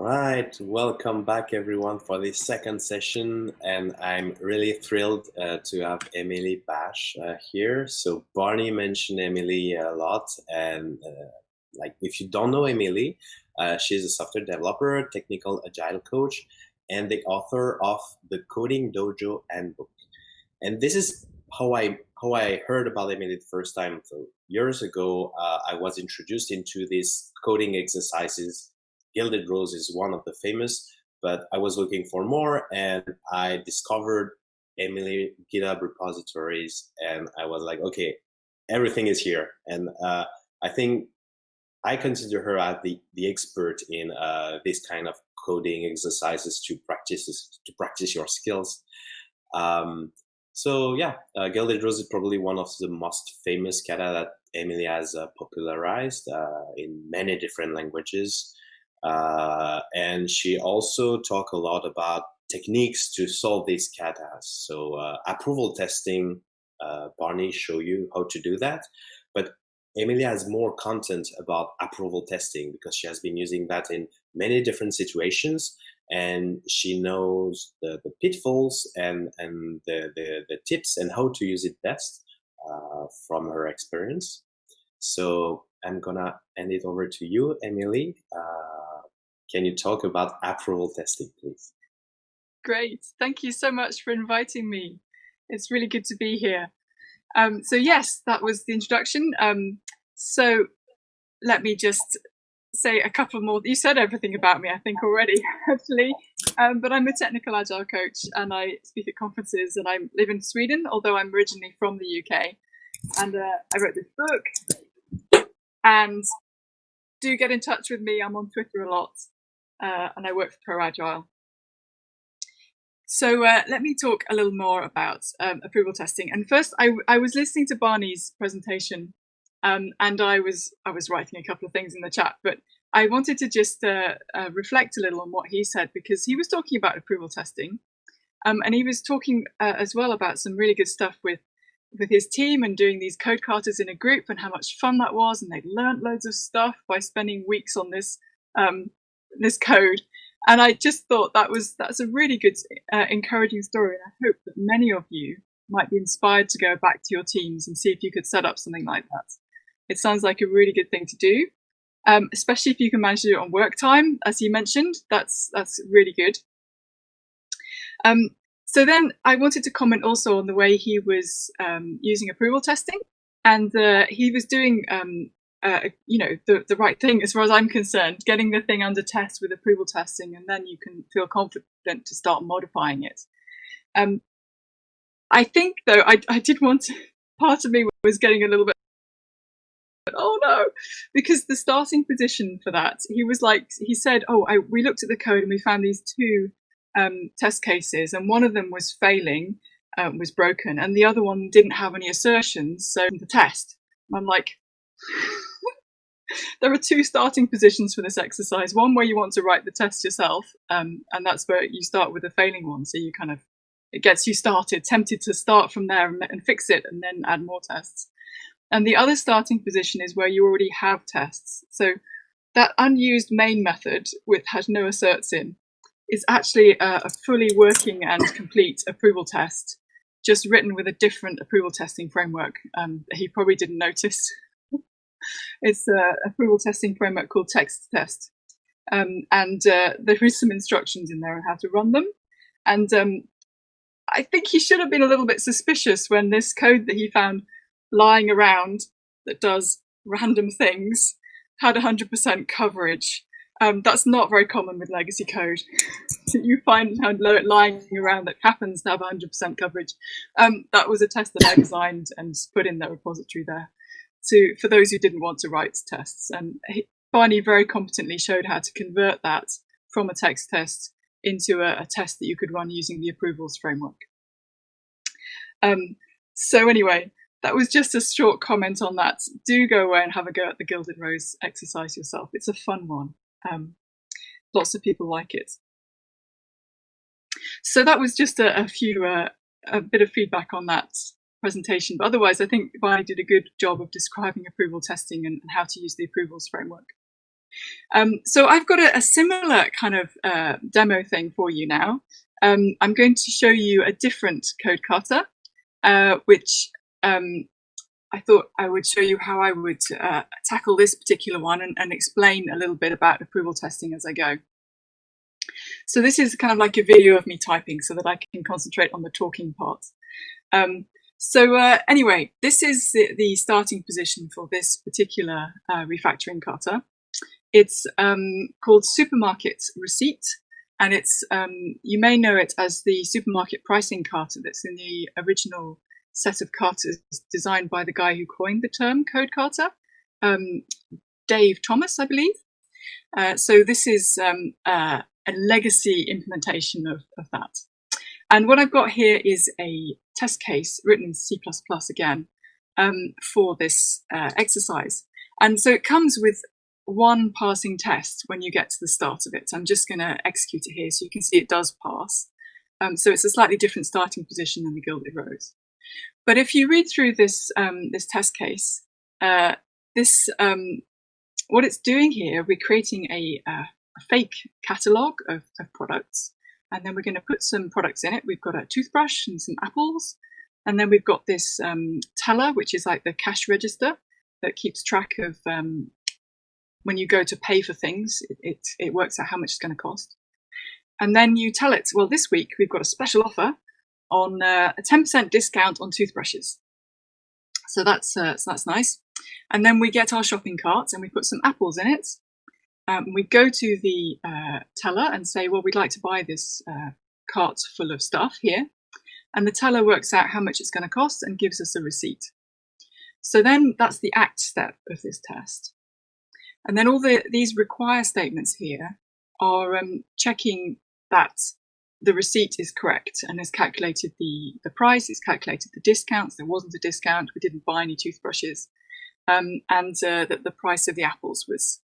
Right, welcome back everyone for this second session, and I'm really thrilled to have Emily Bache here. So Barney mentioned Emily a lot, and like if you don't know Emily, she's a software developer, technical agile coach, and the author of the Coding Dojo Handbook. And this is how I heard about Emily the first time. So years ago, I was introduced into these coding exercises. Gilded Rose is one of the famous, but I was looking for more, and I discovered Emily GitHub repositories, and I was like, okay, everything is here. And I think I consider her as the expert in this kind of coding exercises to practice your skills. Um, so yeah, Gilded Rose is probably one of the most famous kata that Emily has popularized in many different languages. And she also talk a lot about techniques to solve these katas. So approval testing, Barney show you how to do that. But Emily has more content about approval testing because she has been using that in many different situations, and she knows the pitfalls and the tips and how to use it best from her experience. So I'm gonna hand it over to you, Emily. Can you talk about approval testing, please? Great. Thank you so much for inviting me. It's really good to be here. So yes, that was the introduction. So let me just say a couple more. You said everything about me, I think, already, actually. But I'm a technical agile coach, and I speak at conferences, and I live in Sweden, although I'm originally from the UK. And I wrote this book. And do get in touch with me. I'm on Twitter a lot, and I work for Pro Agile. So let me talk a little more about approval testing. And first, I was listening to Barney's presentation, and I was writing a couple of things in the chat, but I wanted to just reflect a little on what he said, because he was talking about approval testing, and he was talking as well about some really good stuff with his team and doing these code carters in a group and how much fun that was, and they'd learned loads of stuff by spending weeks on this code. And I just thought that's a really good, encouraging story. And I hope that many of you might be inspired to go back to your teams and see if you could set up something like that. It sounds like a really good thing to do, especially if you can manage to do it on work time, as you mentioned. That's really good. So then I wanted to comment also on the way he was using approval testing, and he was doing the right thing as far as I'm concerned, getting the thing under test with approval testing, and then you can feel confident to start modifying it. I think, though, I did want to, part of me was getting a little bit, oh no, because the starting position for that, he said, we looked at the code and we found these two test cases, and one of them was failing, was broken, and the other one didn't have any assertions, so the test. I'm like, there are two starting positions for this exercise. One where you want to write the test yourself, and that's where you start with a failing one. So it gets you started, tempted to start from there and fix it and then add more tests. And the other starting position is where you already have tests. So that unused main method, which has no asserts in, is actually a fully working and complete approval test, just written with a different approval testing framework that he probably didn't notice. It's an approval testing framework called Text Test. And there is some instructions in there on how to run them. And I think he should have been a little bit suspicious when this code that he found lying around that does random things had 100% coverage. That's not very common with legacy code. You find lying around that happens to have 100% coverage. That was a test that I designed and put in the repository there for those who didn't want to write tests. And Barney very competently showed how to convert that from a text test into a test that you could run using the approvals framework. So anyway, that was just a short comment on that. Do go away and have a go at the Gilded Rose exercise yourself. It's a fun one. Lots of people like it. So that was just a bit of feedback on that presentation. But otherwise, I think Barney did a good job of describing approval testing and how to use the approvals framework. So I've got a similar kind of demo thing for you now. I'm going to show you a different code carter, which I thought I would show you how I would tackle this particular one and explain a little bit about approval testing as I go. So this is kind of like a video of me typing so that I can concentrate on the talking part. Anyway, this is the starting position for this particular refactoring carter. It's called Supermarket Receipt, and it's you may know it as the supermarket pricing carter that's in the original set of carters designed by the guy who coined the term code carter, Dave Thomas, I believe. So this is a legacy implementation of that. And what I've got here is a test case written in C++ again for this exercise. And so it comes with one passing test when you get to the start of it. I'm just going to execute it here so you can see it does pass. So it's a slightly different starting position than the Gilded Rose. But if you read through this this test case, what it's doing here, we're creating a fake catalogue of products, and then we're going to put some products in it. We've got a toothbrush and some apples, and then we've got this teller, which is like the cash register that keeps track of when you go to pay for things, it works out how much it's going to cost. And then you tell it, well, this week we've got a special offer on a 10% discount on toothbrushes. So that's nice. And then we get our shopping cart and we put some apples in it. We go to the teller and say, well, we'd like to buy this cart full of stuff here. And the teller works out how much it's going to cost and gives us a receipt. So then that's the act step of this test. And then all these require statements here are checking that the receipt is correct and has calculated the price, it's calculated the discounts, there wasn't a discount, we didn't buy any toothbrushes, and that the price of the apples was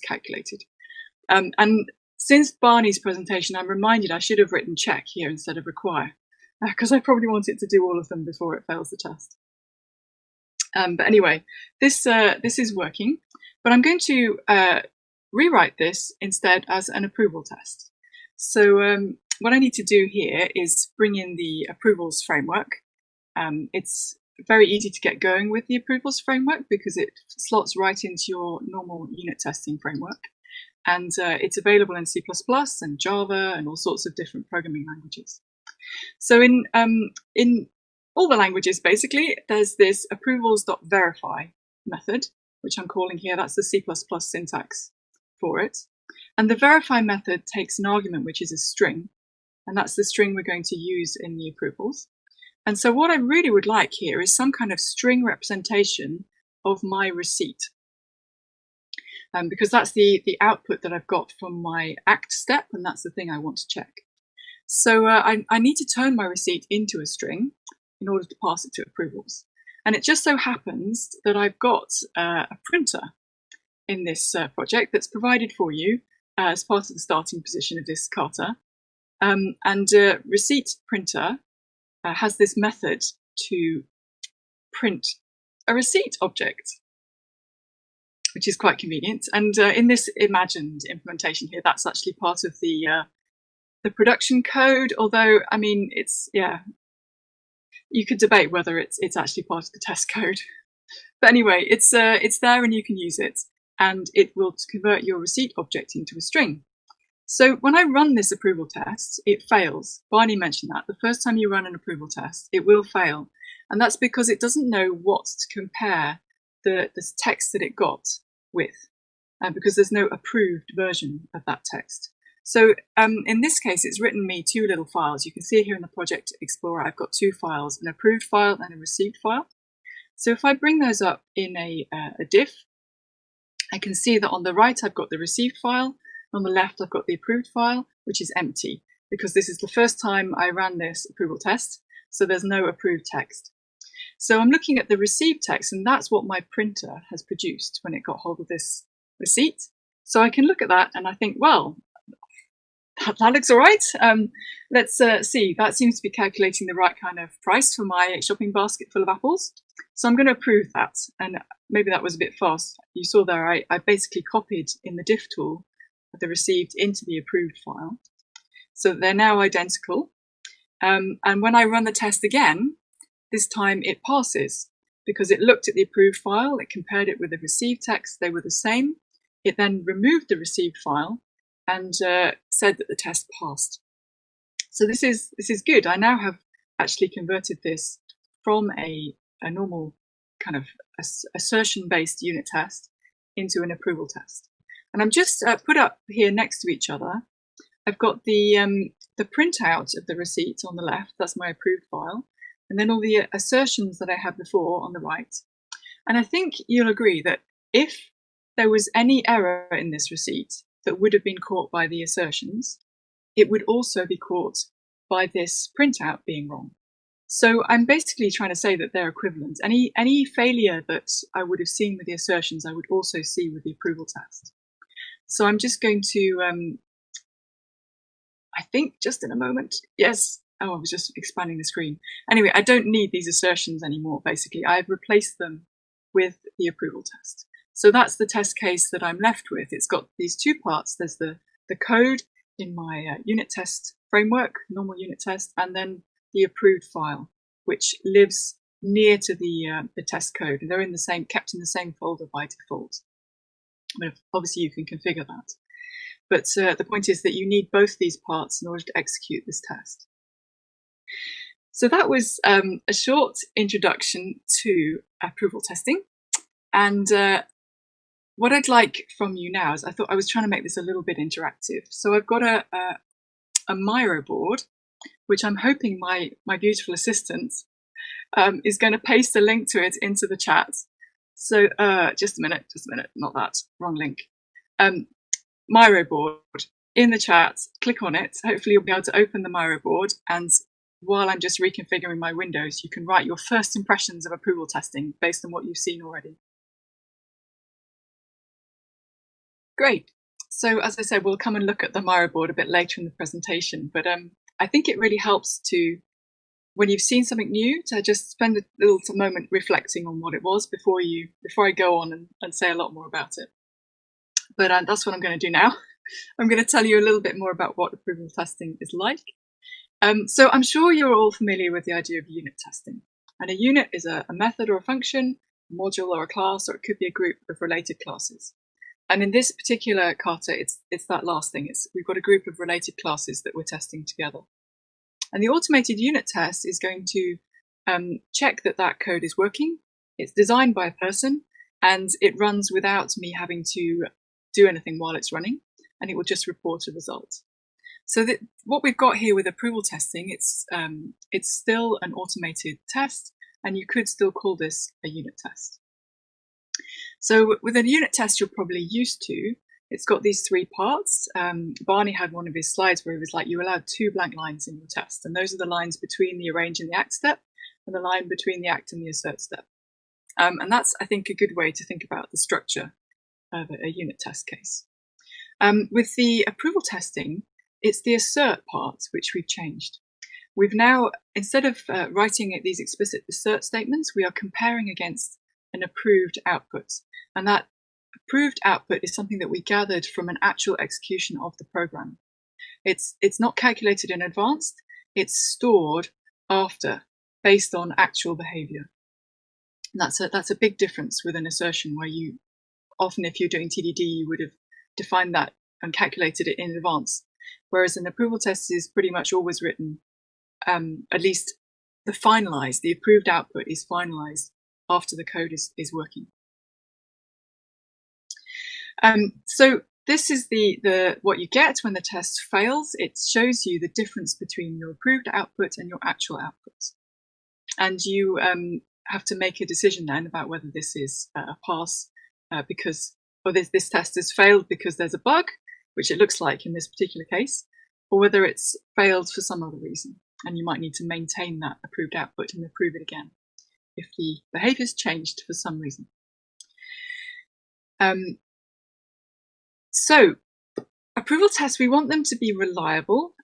calculated. And since Barney's presentation, I'm reminded I should have written check here instead of require, because I probably want it to do all of them before it fails the test. But anyway, this is working. But I'm going to rewrite this instead as an approval test. So what I need to do here is bring in the approvals framework. It's very easy to get going with the approvals framework because it slots right into your normal unit testing framework. And it's available in C++ and Java and all sorts of different programming languages. So in all the languages, basically, there's this approvals.verify method, which I'm calling here. That's the C++ syntax for it. And the verify method takes an argument, which is a string. And that's the string we're going to use in the approvals. And so what I really would like here is some kind of string representation of my receipt. Because that's the output that I've got from my act step, and that's the thing I want to check. So I need to turn my receipt into a string in order to pass it to approvals. And it just so happens that I've got a printer in this project that's provided for you as part of the starting position of this carter. And receipt printer has this method to print a receipt object, which is quite convenient. And in this imagined implementation here, that's actually part of the production code. Although, I mean, it's you could debate whether it's actually part of the test code. But anyway, it's there and you can use it, and it will convert your receipt object into a string. So when I run this approval test, it fails. Barney mentioned that. The first time you run an approval test, it will fail. And that's because it doesn't know what to compare the text that it got with, because there's no approved version of that text. So in this case, it's written me two little files. You can see here in the Project Explorer, I've got two files, an approved file and a received file. So if I bring those up in a diff, I can see that on the right, I've got the received file. On the left, I've got the approved file, which is empty, because this is the first time I ran this approval test, so there's no approved text. So I'm looking at the received text, and that's what my printer has produced when it got hold of this receipt. So I can look at that and I think, well, that looks all right. Let's see. That seems to be calculating the right kind of price for my shopping basket full of apples. So I'm going to approve that. And maybe that was a bit fast. You saw there, I basically copied in the diff tool the received into the approved file. So they're now identical. And when I run the test again, this time it passes because it looked at the approved file, it compared it with the received text, they were the same. It then removed the received file and said that the test passed. So this is good. I now have actually converted this from a normal kind of assertion-based unit test into an approval test. And I'm just put up here next to each other. I've got the printout of the receipt on the left. That's my approved file. And then all the assertions that I had before on the right. And I think you'll agree that if there was any error in this receipt that would have been caught by the assertions, it would also be caught by this printout being wrong. So I'm basically trying to say that they're equivalent. Any failure that I would have seen with the assertions, I would also see with the approval test. So I'm just going to, I think just in a moment, yes. Oh, I was just expanding the screen. Anyway, I don't need these assertions anymore, basically. I've replaced them with the approval test. So that's the test case that I'm left with. It's got these two parts. There's the code in my unit test framework, normal unit test, and then the approved file, which lives near to the test code. They're in the same, kept in the same folder by default. But obviously you can configure that. But the point is that you need both these parts in order to execute this test. So that was a short introduction to approval testing. And what I'd like from you now is, I thought I was trying to make this a little bit interactive. So I've got a Miro board, which I'm hoping my beautiful assistant is going to paste a link to it into the chat. So just a minute, not that, wrong link. Miro board in the chat, click on it. Hopefully you'll be able to open the Miro board, and while I'm just reconfiguring my windows, you can write your first impressions of approval testing based on what you've seen already. Great. So as I said, we'll come and look at the Miro board a bit later in the presentation, but I think it really helps to, when you've seen something new, to just spend a little moment reflecting on what it was before I go on and say a lot more about it. But that's what I'm going to do now. I'm going to tell you a little bit more about what approval testing is like. So I'm sure you're all familiar with the idea of unit testing. And a unit is a method or a function, a module or a class, or it could be a group of related classes. And in this particular Carter, it's that last thing. We've got a group of related classes that we're testing together. And the automated unit test is going to check that that code is working. It's designed by a person, and it runs without me having to do anything while it's running, and it will just report a result. So that what we've got here with approval testing, it's still an automated test, and you could still call this a unit test. So with a unit test you're probably used to, it's got these three parts. Barney had one of his slides where he was like, you're allowed 2 blank lines in your test, and those are the lines between the arrange and the act step, and the line between the act and the assert step. And that's, I think, a good way to think about the structure of a unit test case. With the approval testing, it's the assert part which we've changed. We've now, instead of writing these explicit assert statements, we are comparing against an approved output. And that approved output is something that we gathered from an actual execution of the program. It's not calculated in advance, it's stored after, based on actual behavior. And that's a big difference with an assertion, where you often, if you're doing TDD, you would have defined that and calculated it in advance. Whereas an approval test is pretty much always written, at least the approved output is finalized after the code is working. So this is what you get when the test fails. It shows you the difference between your approved output and your actual output. And you have to make a decision then about whether this is a pass or this test has failed because there's a bug, which it looks like in this particular case, or whether it's failed for some other reason. And you might need to maintain that approved output and approve it again if the behavior's changed for some reason. So approval tests, we want them to be reliable.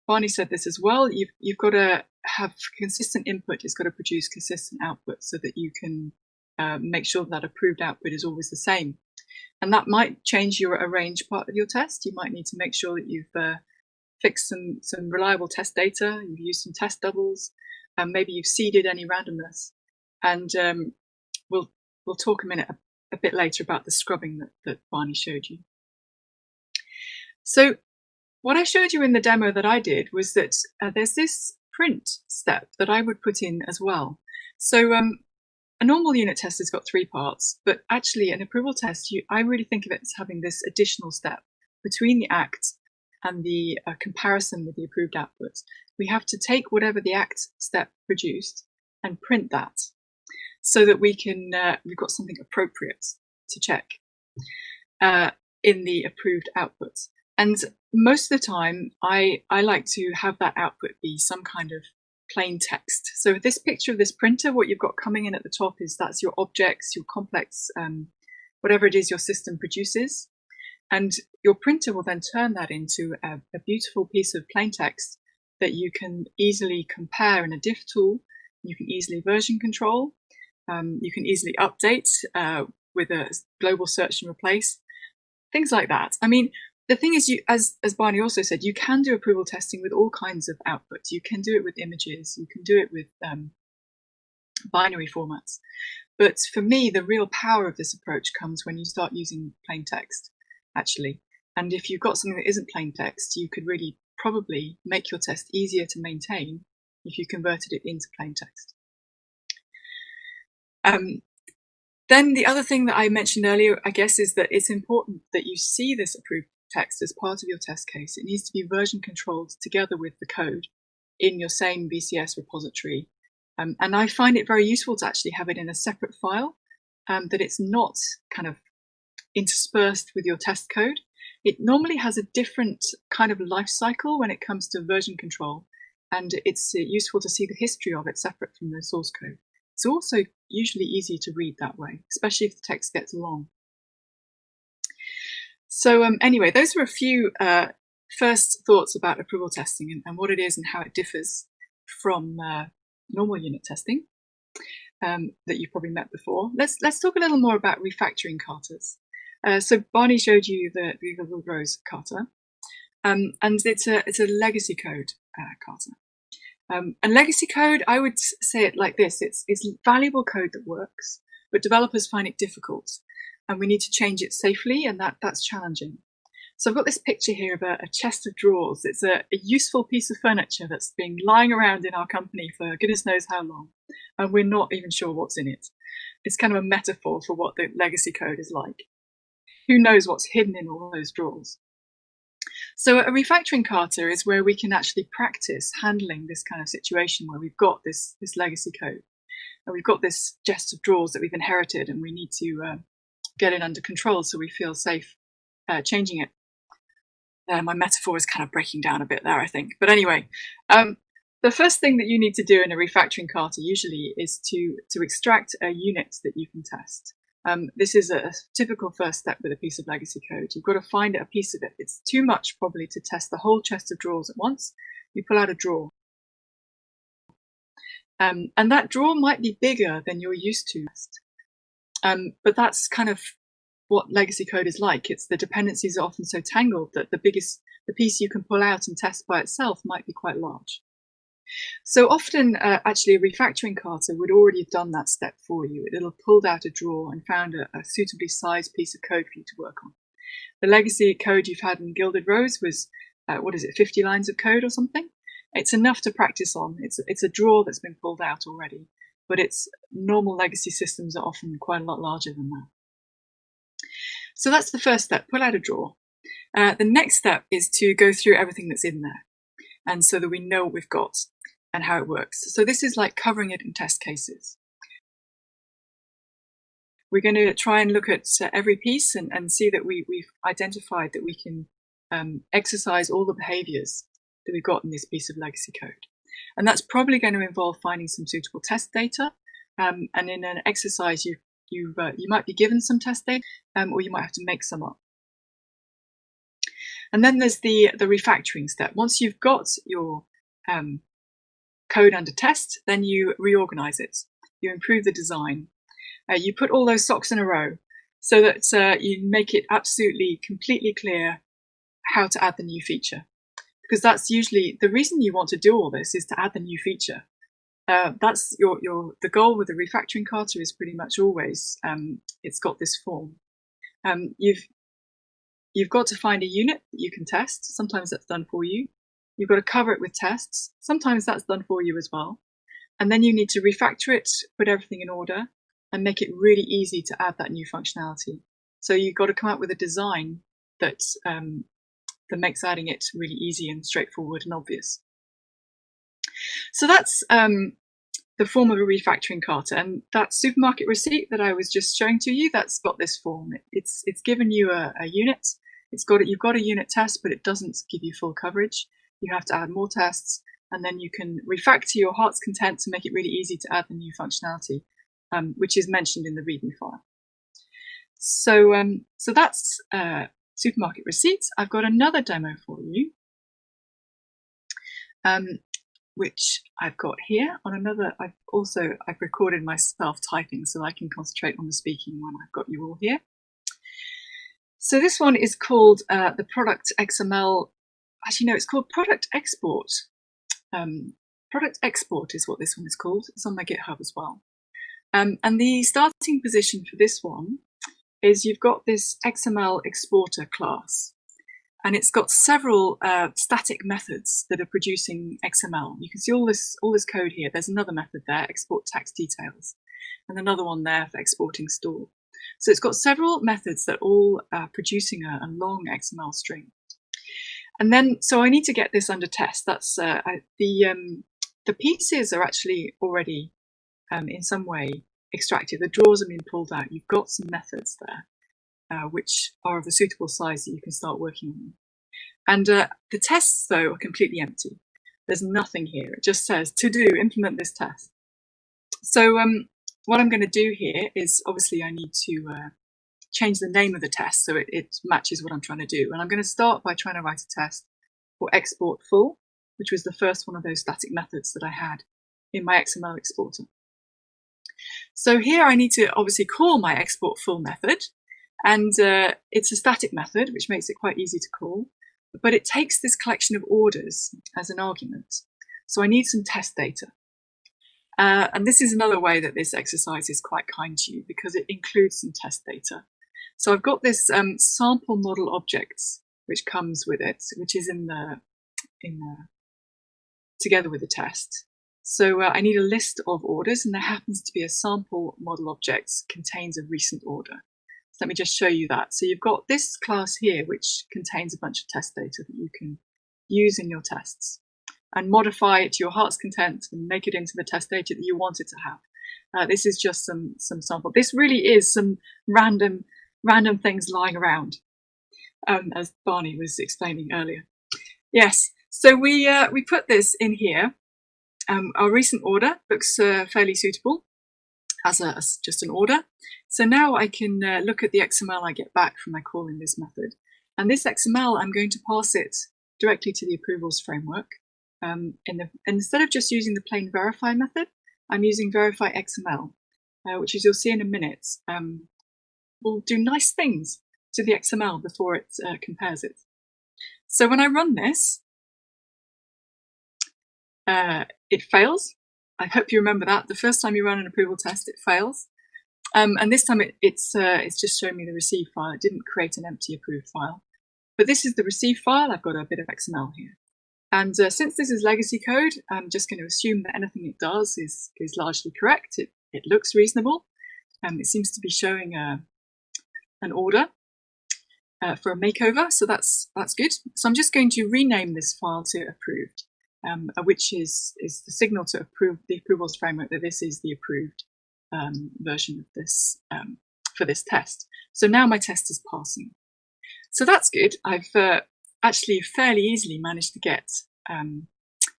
Barney said this as well. You've got to have consistent input. It's got to produce consistent output so that you can make sure that approved output is always the same. And that might change your arrange part of your test. You might need to make sure that you've fixed some reliable test data. You've used some test doubles, and maybe you've seeded any randomness. And we'll talk a bit later about the scrubbing that Barney showed you. So what I showed you in the demo that I did was that there's this print step that I would put in as well. So a normal unit test has got 3 parts, but actually an approval test, I really think of it as having this additional step between the act and the comparison with the approved outputs. We have to take whatever the act step produced and print that so that we've got something appropriate to check in the approved outputs. And most of the time, I like to have that output be some kind of plain text. So this picture of this printer, what you've got coming in at the top that's your objects, your complex, whatever it is your system produces. And your printer will then turn that into a beautiful piece of plain text that you can easily compare in a diff tool. You can easily version control. You can easily update with a global search and replace, things like that. I mean, the thing is, as Barney also said, you can do approval testing with all kinds of outputs. You can do it with images. You can do it with binary formats. But for me, the real power of this approach comes when you start using plain text, actually. And if you've got something that isn't plain text, you could really probably make your test easier to maintain if you converted it into plain text. Then the other thing that I mentioned earlier, I guess, is that it's important that you see this approved text as part of your test case. It needs to be version controlled together with the code in your same VCS repository. And I find it very useful to actually have it in a separate file, that it's not kind of interspersed with your test code. It normally has a different kind of life cycle when it comes to version control, and it's useful to see the history of it separate from the source code. It's also usually easy to read that way, especially if the text gets long. So anyway, those were a few first thoughts about approval testing and what it is and how it differs from normal unit testing that you've probably met before. Let's talk a little more about refactoring Carters. So Barney showed you the Little Rose Carter, and it's a legacy code Carter. And legacy code, I would say it like this: it's valuable code that works, but developers find it difficult, and we need to change it safely, and that's challenging. So I've got this picture here of a chest of drawers. It's a useful piece of furniture that's been lying around in our company for goodness knows how long, and we're not even sure what's in it. It's kind of a metaphor for what the legacy code is like. Who knows what's hidden in all those drawers? So a refactoring Carter is where we can actually practice handling this kind of situation where we've got this legacy code, and we've got this chest of drawers that we've inherited, and we need to get it under control so we feel safe changing it. My metaphor is kind of breaking down a bit there, I think. But anyway, the first thing that you need to do in a refactoring Carter usually is to extract a unit that you can test. This is a typical first step with a piece of legacy code. You've got to find a piece of it. It's too much probably to test the whole chest of drawers at once. You pull out a drawer. And that drawer might be bigger than you're used to. But that's kind of what legacy code is like. It's the dependencies are often so tangled that the piece you can pull out and test by itself might be quite large. So often, actually, a refactoring Carter would already have done that step for you. It'll have pulled out a drawer and found a suitably sized piece of code for you to work on. The legacy code you've had in Gilded Rose was, 50 lines of code or something? It's enough to practice on. It's a drawer that's been pulled out already, but its normal legacy systems are often quite a lot larger than that. So that's the first step, pull out a drawer. The next step is to go through everything that's in there, and so that we know what we've got and how it works. So this is like covering it in test cases. We're going to try and look at every piece and see that we've identified that we can exercise all the behaviors that we've got in this piece of legacy code. And that's probably going to involve finding some suitable test data. And in an exercise, you might be given some test data, or you might have to make some up. And then there's the refactoring step. Once you've got your code under test, then you reorganize it. You improve the design. You put all those socks in a row so that you make it absolutely, completely clear how to add the new feature. Because that's usually the reason you want to do all this, is to add the new feature. That's the goal with the refactoring Carter is pretty much always it's got this form. You've got to find a unit that you can test. Sometimes that's done for you. You've got to cover it with tests. Sometimes that's done for you as well. And then you need to refactor it, put everything in order, and make it really easy to add that new functionality. So you've got to come up with a design that makes adding it really easy and straightforward and obvious. So that's the form of a refactoring Carter. And that supermarket receipt that I was just showing to you, that's got this form. It's given you a unit. You've got a unit test, but it doesn't give you full coverage. You have to add more tests, and then you can refactor your heart's content to make it really easy to add the new functionality, which is mentioned in the README file. So that's supermarket receipts. I've got another demo for you, which I've got here on another. I've recorded myself typing so I can concentrate on the speaking when I've got you all here. So this one is called the product XML. Actually, no, it's called product export. Product export is what this one is called. It's on my GitHub as well. And the starting position for this one is you've got this XML exporter class, and it's got several static methods that are producing XML. You can see all this code here. There's another method there, export text details, and another one there for exporting store. So it's got several methods that all are producing a long XML string. And then, so I need to get this under test. That's the pieces are actually already in some way extracted. The drawers have been pulled out. You've got some methods there, which are of a suitable size that you can start working on. And the tests, though, are completely empty. There's nothing here. It just says to do, implement this test. So what I'm going to do here is, obviously, I need to change the name of the test so it matches what I'm trying to do. And I'm going to start by trying to write a test for export full, which was the first one of those static methods that I had in my XML exporter. So here I need to obviously call my export full method, and it's a static method, which makes it quite easy to call, but it takes this collection of orders as an argument. So I need some test data. And this is another way that this exercise is quite kind to you, because it includes some test data. So I've got this sample model objects, which comes with it, which is together with the test. So I need a list of orders, and there happens to be a sample model objects contains a recent order. So let me just show you that. So you've got this class here, which contains a bunch of test data that you can use in your tests and modify it to your heart's content and make it into the test data that you want it to have. This is just some sample. This really is some random things lying around, as Barney was explaining earlier. Yes, so we put this in here. Our recent order looks fairly suitable as just an order. So now I can look at the XML I get back from my calling this method. And this XML, I'm going to pass it directly to the approvals framework. Instead of just using the plain verify method, I'm using verify XML, which, as you'll see in a minute, will do nice things to the XML before it compares it. So when I run this, it fails. I hope you remember that. The first time you run an approval test, it fails. And this time it's just showing me the receive file. It didn't create an empty approved file. But this is the receive file. I've got a bit of XML here. And since this is legacy code, I'm just going to assume that anything it does is largely correct. It looks reasonable. It seems to be showing an order for a makeover, so that's good. So I'm just going to rename this file to approved, which is the signal to the approvals framework that this is the approved version of this for this test. So now my test is passing. So that's good. I've actually fairly easily managed to get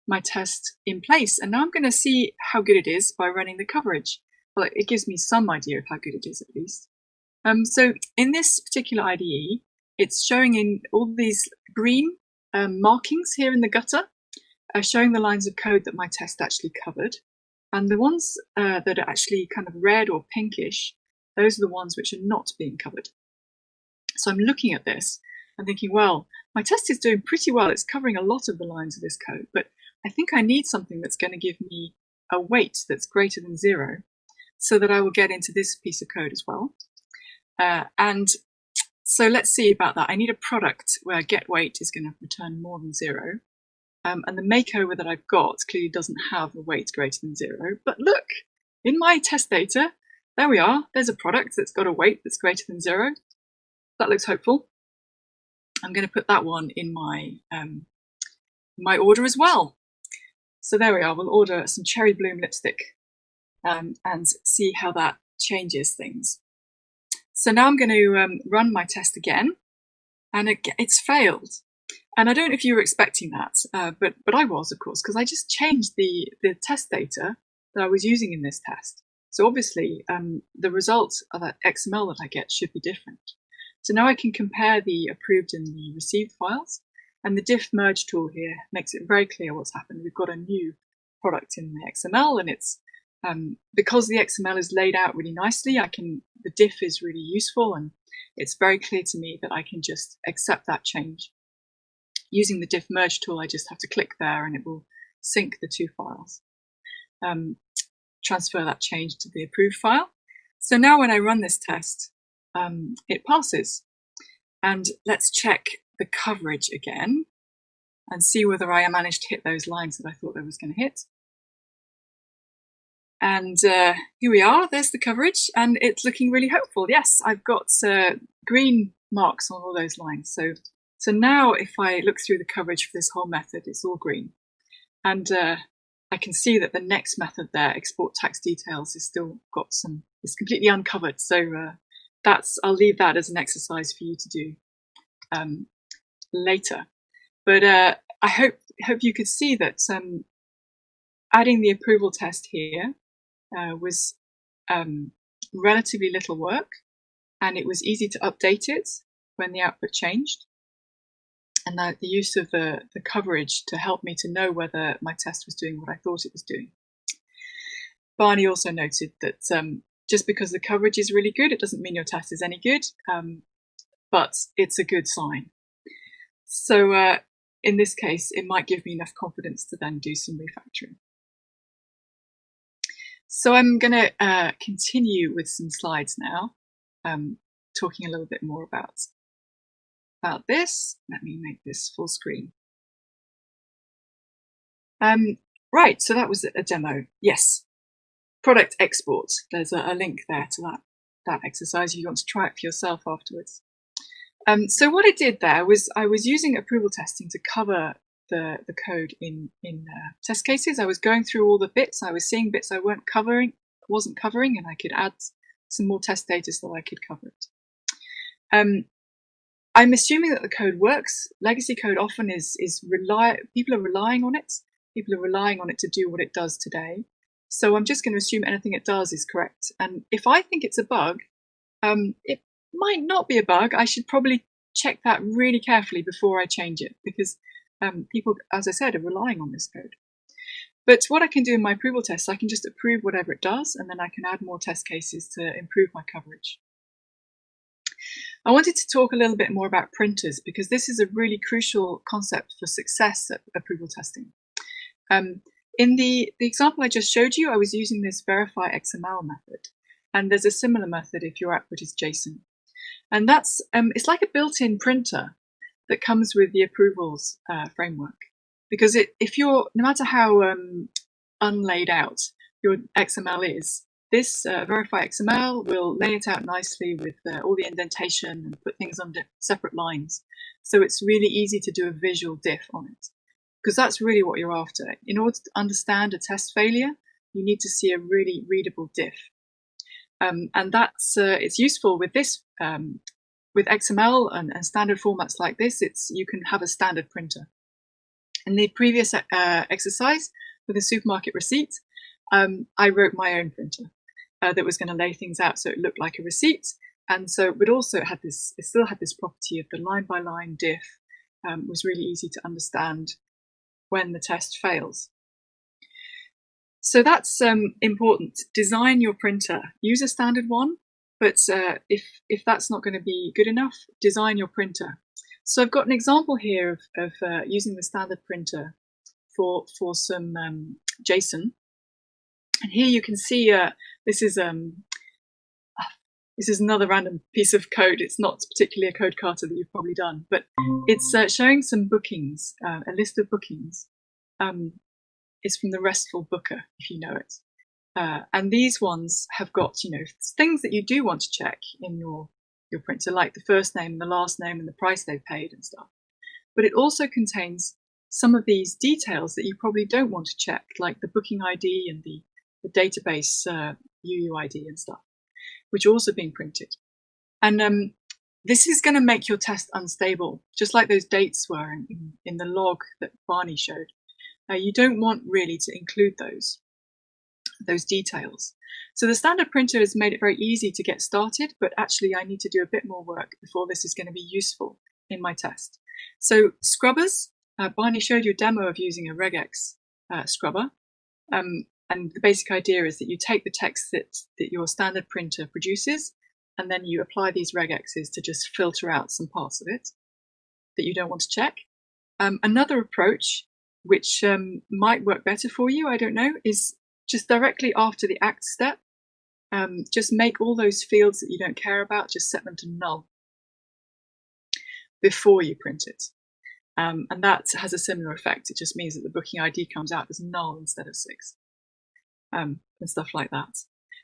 my test in place. And now I'm going to see how good it is by running the coverage. Well, it gives me some idea of how good it is, at least. So in this particular IDE, it's showing in all these green markings here in the gutter, showing the lines of code that my test actually covered. And the ones that are actually kind of red or pinkish, those are the ones which are not being covered. So I'm looking at this and thinking, well, my test is doing pretty well. It's covering a lot of the lines of this code, but I think I need something that's going to give me a weight that's greater than 0 so that I will get into this piece of code as well. And so let's see about that. I need a product where get weight is going to return more than 0. And the makeover that I've got clearly doesn't have a weight greater than 0. But look, in my test data, there we are. There's a product that's got a weight that's greater than 0. That looks hopeful. I'm going to put that one in my order as well. So there we are. We'll order some cherry bloom lipstick and see how that changes things. So now I'm going to run my test again, and it's failed. And I don't know if you were expecting that, but I was, of course, because I just changed the test data that I was using in this test. So obviously, the result of that XML that I get should be different. So now I can compare the approved and the received files, and the diff merge tool here makes it very clear what's happened. We've got a new product in the XML, and it's because the XML is laid out really nicely, the diff is really useful, and it's very clear to me that I can just accept that change. Using the diff merge tool, I just have to click there and it will sync the two files. Transfer that change to the approved file. So now when I run this test, it passes. And let's check the coverage again and see whether I managed to hit those lines that I thought I was going to hit. And here we are, there's the coverage, and it's looking really hopeful. Yes, I've got green marks on all those lines. So now if I look through the coverage for this whole method, it's all green. And I can see that the next method there, export tax details, is still got it's completely uncovered. So I'll leave that as an exercise for you to do later. But I hope you could see that adding the approval test here was relatively little work, and it was easy to update it when the output changed. And the use of the coverage to help me to know whether my test was doing what I thought it was doing. Barney also noted that just because the coverage is really good, it doesn't mean your test is any good, but it's a good sign. So in this case, it might give me enough confidence to then do some refactoring. So I'm going to continue with some slides now, talking a little bit more about this. Let me make this full screen. Right, so that was a demo. Yes, product export. There's a link there to that exercise if you want to try it for yourself afterwards. So what I did there was I was using approval testing to cover the code in test cases. I was going through all the bits. I was seeing bits I wasn't covering, and I could add some more test data so that I could cover it. I'm assuming that the code works. Legacy code often people are relying on it. People are relying on it to do what it does today. So I'm just going to assume anything it does is correct. And if I think it's a bug, it might not be a bug. I should probably check that really carefully before I change it, because people, as I said, are relying on this code. But what I can do in my approval tests, I can just approve whatever it does, and then I can add more test cases to improve my coverage. I wanted to talk a little bit more about printers, because this is a really crucial concept for success at approval testing. In the example I just showed you, I was using this verify XML method, and there's a similar method if your output is JSON. And that's it's like a built-in printer that comes with the approvals framework, because no matter how unlaid out your XML is, this verify XML will lay it out nicely with all the indentation and put things on separate lines. So it's really easy to do a visual diff on it, because that's really what you're after. In order to understand a test failure, you need to see a really readable diff. And that's it's useful with this, with XML and standard formats like this. You can have a standard printer. In the previous exercise with a supermarket receipt, I wrote my own printer that was going to lay things out so it looked like a receipt. And so, but also it still had this property of the line-by-line diff was really easy to understand when the test fails. So that's important. Design your printer. Use a standard one, but if that's not going to be good enough, design your printer. So I've got an example here of using the standard printer for some JSON. And here you can see this is another random piece of code. It's not particularly a code carter that you've probably done, but it's showing some bookings, a list of bookings. It's from the RESTful Booker, if you know it. And these ones have got, things that you do want to check in your printer, like the first name and the last name and the price they've paid and stuff. But it also contains some of these details that you probably don't want to check, like the booking ID and the database UUID and stuff, which are also being printed. And this is going to make your test unstable, just like those dates were in the log that Barney showed. You don't want really to include those details. So the standard printer has made it very easy to get started, but actually I need to do a bit more work before this is going to be useful in my test. So scrubbers, Barney showed you a demo of using a regex scrubber. And the basic idea is that you take the text that your standard printer produces, and then you apply these regexes to just filter out some parts of it that you don't want to check. Another approach, which might work better for you, I don't know, is just directly after the ACT step, just make all those fields that you don't care about, just set them to null before you print it. And that has a similar effect. It just means that the booking ID comes out as null instead of 6, and stuff like that.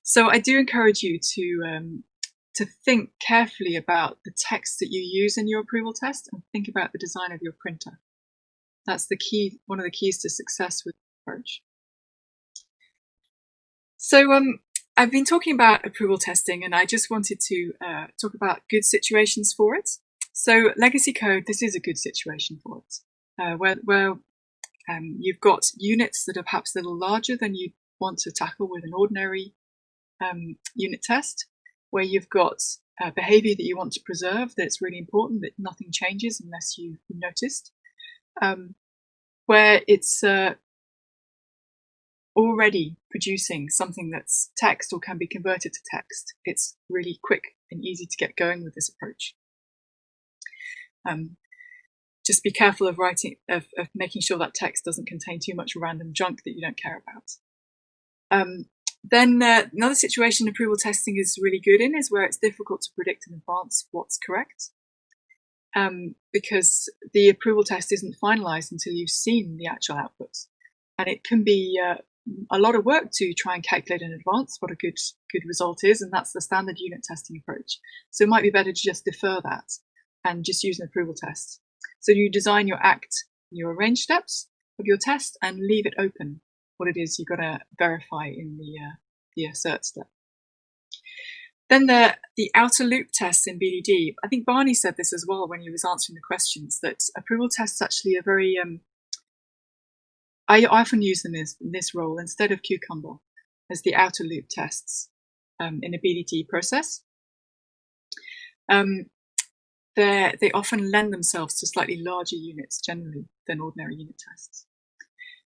So I do encourage you to think carefully about the text that you use in your approval test and think about the design of your printer. That's the key, one of the keys to success with the approach. So I've been talking about approval testing, and I just wanted to talk about good situations for it. So legacy code, this is a good situation for it, where you've got units that are perhaps a little larger than you want to tackle with an ordinary unit test, where you've got behavior that you want to preserve that's really important, that nothing changes unless you noticed, where it's already producing something that's text or can be converted to text. It's really quick and easy to get going with this approach. Just be careful of making sure that text doesn't contain too much random junk that you don't care about. Then another situation approval testing is really good in is where it's difficult to predict in advance what's correct, because the approval test isn't finalized until you've seen the actual outputs. And it can be a lot of work to try and calculate in advance what a good result is, and that's the standard unit testing approach. So it might be better to just defer that and just use an approval test. So you design your ACT, your arrange steps of your test, and leave it open what it is you've got to verify in the assert step. Then the outer loop tests in BDD. I think Barney said this as well when he was answering the questions, that approval tests actually are very I often use them in this role instead of Cucumber as the outer loop tests in a BDD process. They often lend themselves to slightly larger units generally than ordinary unit tests.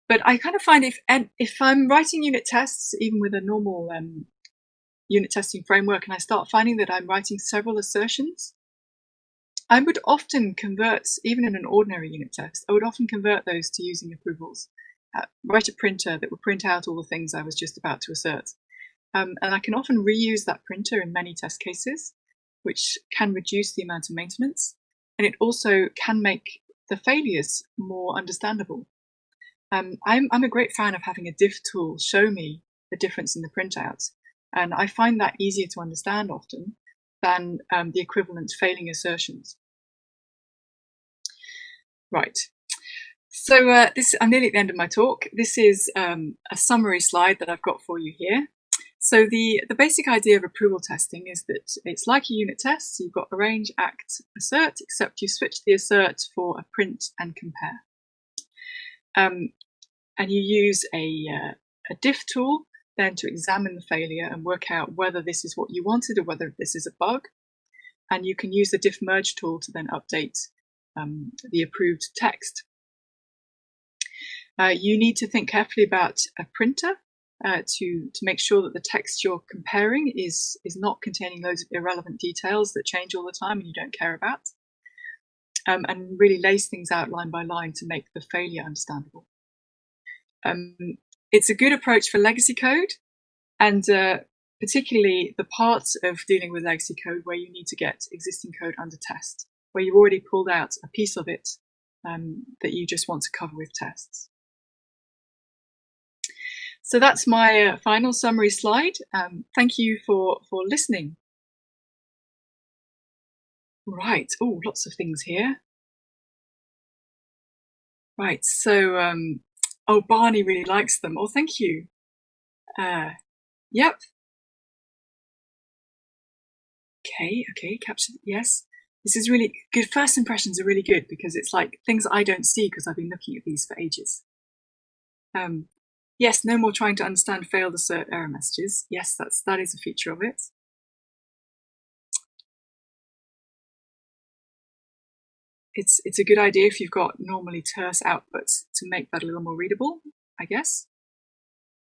But I kind of find if I'm writing unit tests, even with a normal unit testing framework, and I start finding that I'm writing several assertions, I would often convert, even in an ordinary unit test, I would often convert those to using approvals. Write a printer that will print out all the things I was just about to assert. And I can often reuse that printer in many test cases, which can reduce the amount of maintenance. And it also can make the failures more understandable. I'm a great fan of having a diff tool show me the difference in the printouts. And I find that easier to understand often than the equivalent failing assertions. Right. So I'm nearly at the end of my talk. This is a summary slide that I've got for you here. So the basic idea of approval testing is that it's like a unit test. So you've got arrange, act, assert, except you switch the assert for a print and compare. And you use a diff tool then to examine the failure and work out whether this is what you wanted or whether this is a bug. and you can use the diff merge tool to then update the approved text. You need to think carefully about a printer to make sure that the text you're comparing is not containing loads of irrelevant details that change all the time and you don't care about, and really lays things out line by line to make the failure understandable. It's a good approach for legacy code, and particularly the parts of dealing with legacy code where you need to get existing code under test, where you've already pulled out a piece of it that you just want to cover with tests. So that's my final summary slide. Thank you for listening. Right, oh, lots of things here. Right, so, oh, Barney really likes them. Oh, thank you. Yep. Okay, capture, yes. This is really good. First impressions are really good because it's like things I don't see because I've been looking at these for ages. Yes, no more trying to understand failed assert error messages. Yes, that is a feature of it. It's a good idea if you've got normally terse outputs to make that a little more readable, I guess.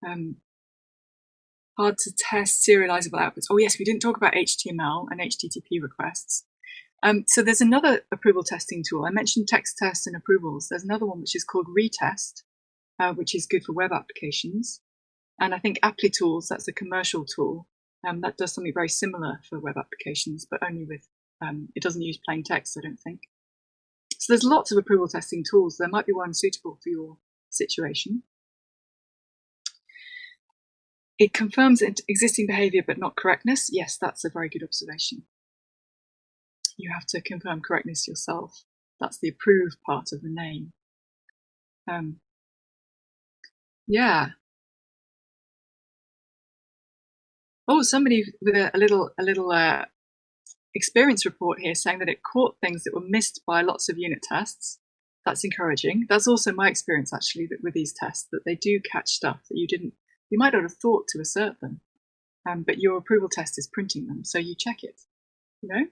Hard to test serializable outputs. Oh yes, we didn't talk about HTML and HTTP requests. So there's another approval testing tool. I mentioned text tests and approvals. There's another one which is called retest, which is good for web applications. And I think Applitools, that's a commercial tool, that does something very similar for web applications, but only with, it doesn't use plain text, I don't think. So there's lots of approval testing tools. There might be one suitable for your situation. It confirms existing behavior but not correctness. Yes, that's a very good observation. You have to confirm correctness yourself. That's the approve part of the name. Yeah. Oh, somebody with a little experience report here saying that it caught things that were missed by lots of unit tests. That's encouraging. That's also my experience actually, that with these tests, that they do catch stuff that you might not have thought to assert them, but your approval test is printing them, so you check it, you know?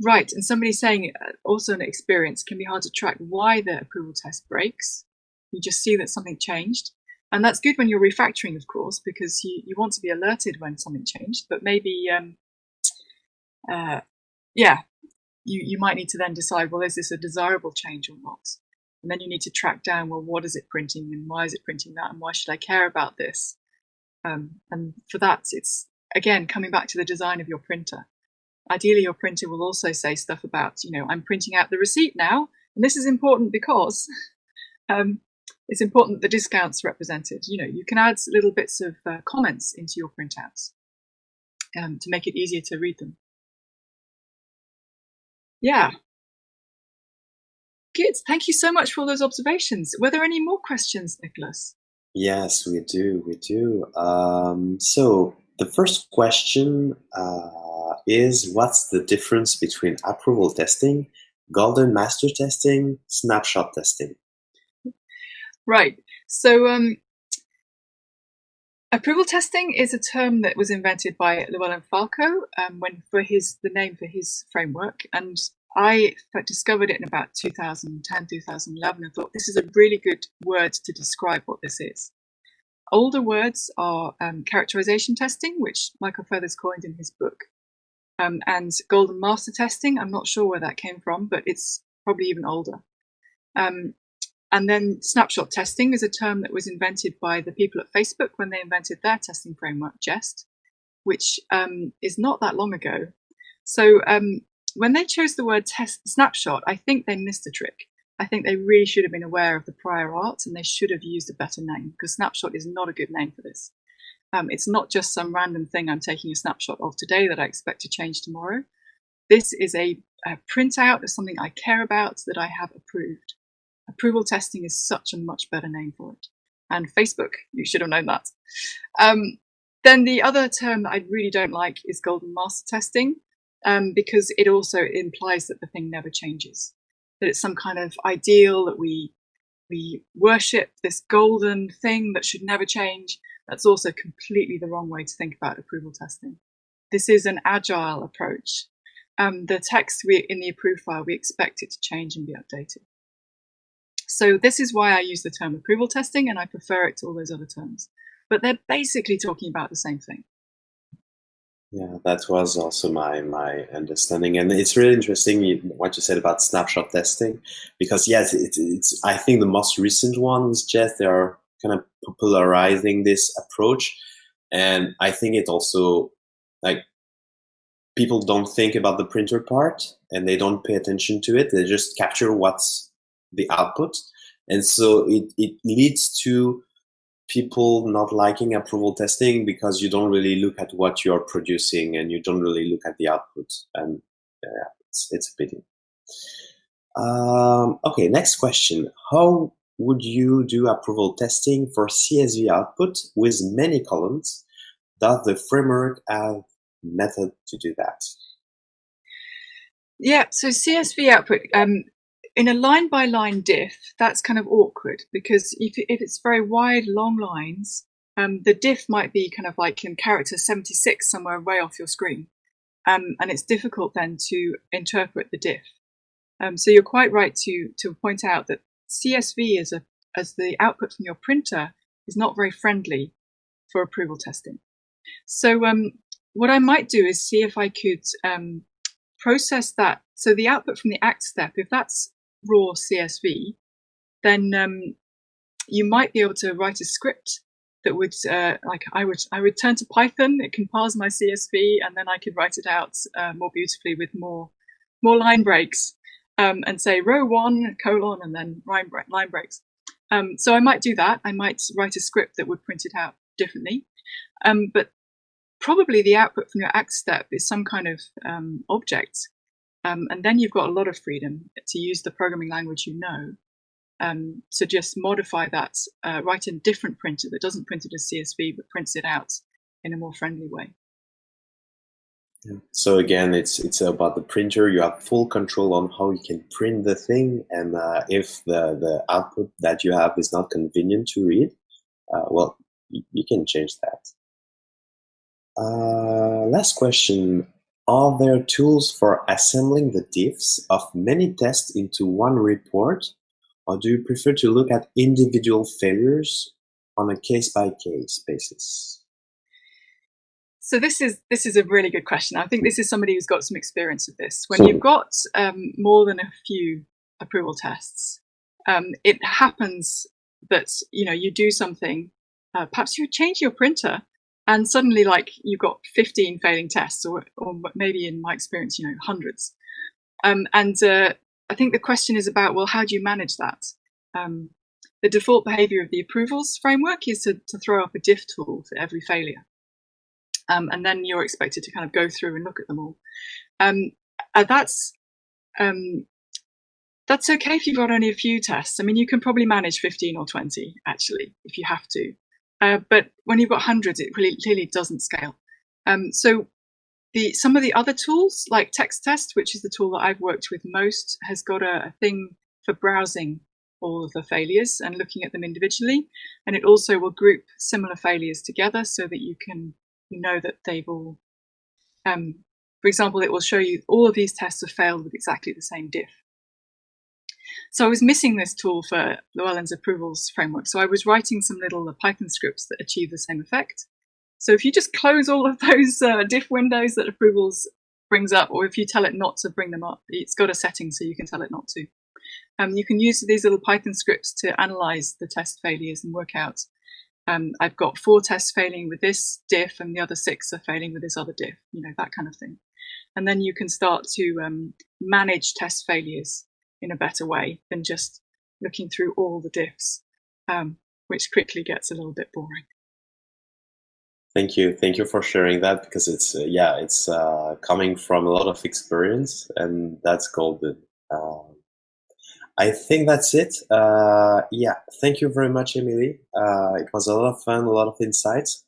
Right, and somebody's saying also an experience can be hard to track why the approval test breaks. You just see that something changed. And that's good when you're refactoring, of course, because you want to be alerted when something changed, but maybe, yeah, you might need to then decide, well, is this a desirable change or not? And then you need to track down, well, what is it printing and why is it printing that and why should I care about this? And for that, it's, again, coming back to the design of your printer. Ideally, your printer will also say stuff about, you know, I'm printing out the receipt now, and this is important because it's important that the discount's represented. You know, you can add little bits of comments into your printouts to make it easier to read them. Yeah. Good. Thank you so much for all those observations. Were there any more questions, Nicholas? Yes, we do. So the first question is, what's the difference between approval testing, golden master testing, snapshot testing? Right. So approval testing is a term that was invented by Llewellyn Falco the name for his framework, and I discovered it in about 2010, 2011, and thought this is a really good word to describe what this is. Older words are characterization testing, which Michael Feathers coined in his book, and golden master testing. I'm not sure where that came from, but it's probably even older. And then snapshot testing is a term that was invented by the people at Facebook when they invented their testing framework, Jest, which is not that long ago. So when they chose the word snapshot, I think they missed a trick. I think they really should have been aware of the prior art and they should have used a better name, because snapshot is not a good name for this. It's not just some random thing I'm taking a snapshot of today that I expect to change tomorrow. This is a printout of something I care about that I have approved. Approval testing is such a much better name for it. And Facebook, you should have known that. Then the other term that I really don't like is golden master testing, because it also implies that the thing never changes, that it's some kind of ideal that we worship, this golden thing that should never change. That's also completely the wrong way to think about approval testing. this is an agile approach. The text in the approved file, we expect it to change and be updated. So this is why I use the term approval testing, and I prefer it to all those other terms. But they're basically talking about the same thing. Yeah, that was also my understanding, and it's really interesting what you said about snapshot testing, because yes, it's I think the most recent one is just they are kind of popularizing this approach, and I think it also, like, people don't think about the printer part and they don't pay attention to it. They just capture what's the output, and so it leads to people not liking approval testing because you don't really look at what you're producing and you don't really look at the output, and it's a pity. Okay, next question. How would you do approval testing for CSV output with many columns? Does the framework have method to do that? Yeah, so CSV output, in a line-by-line diff, that's kind of awkward, because if it's very wide, long lines, the diff might be kind of like in character 76 somewhere way off your screen, and it's difficult then to interpret the diff. So you're quite right to point out that CSV as the output from your printer is not very friendly for approval testing. So what I might do is see if I could process that. So the output from the ACT step, if that's raw CSV, then you might be able to write a script that would, like I would turn to Python. It can parse my CSV, and then I could write it out more beautifully with more line breaks, and say row 1, colon, and then line breaks. So I might do that. I might write a script that would print it out differently. But probably the output from your ACT step is some kind of object. And then you've got a lot of freedom to use the programming language you know, to just modify that, write in a different printer that doesn't print it as CSV but prints it out in a more friendly way. Yeah. So again, it's about the printer. You have full control on how you can print the thing, and if the output that you have is not convenient to read, well, you can change that. Last question. Are there tools for assembling the diffs of many tests into one report, or do you prefer to look at individual failures on a case-by-case basis? So this is a really good question. I think this is somebody who's got some experience with this. When you've got more than a few approval tests, it happens that you do something. Perhaps you change your printer, and suddenly, like, you've got 15 failing tests, or maybe in my experience, hundreds. And I think the question is about, well, how do you manage that? The default behavior of the approvals framework is to throw up a diff tool for every failure. And then you're expected to kind of go through and look at them all. That's okay if you've got only a few tests. I mean, you can probably manage 15 or 20, actually, if you have to. But when you've got hundreds, it really clearly doesn't scale. So some of the other tools, like Text Test, which is the tool that I've worked with most, has got a thing for browsing all of the failures and looking at them individually. And it also will group similar failures together so that you know that they've all, for example, it will show you all of these tests have failed with exactly the same diff. So I was missing this tool for Llewellyn's approvals framework. So I was writing some little Python scripts that achieve the same effect. So if you just close all of those diff windows that approvals brings up, or if you tell it not to bring them up, it's got a setting so you can tell it not to. You can use these little Python scripts to analyze the test failures and work out, I've got 4 tests failing with this diff and the other 6 are failing with this other diff, that kind of thing. And then you can start to manage test failures in a better way than just looking through all the diffs, which quickly gets a little bit boring. Thank you for sharing that, because it's coming from a lot of experience, and that's golden. I think that's it. Thank you very much, Emily. It was a lot of fun, a lot of insights.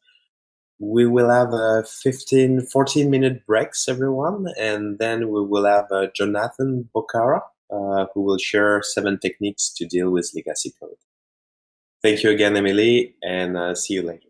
We will have a 14-minute breaks, everyone, and then we will have Jonathan Bocara, who will share 7 techniques to deal with legacy code. Thank you again, Emily, and see you later.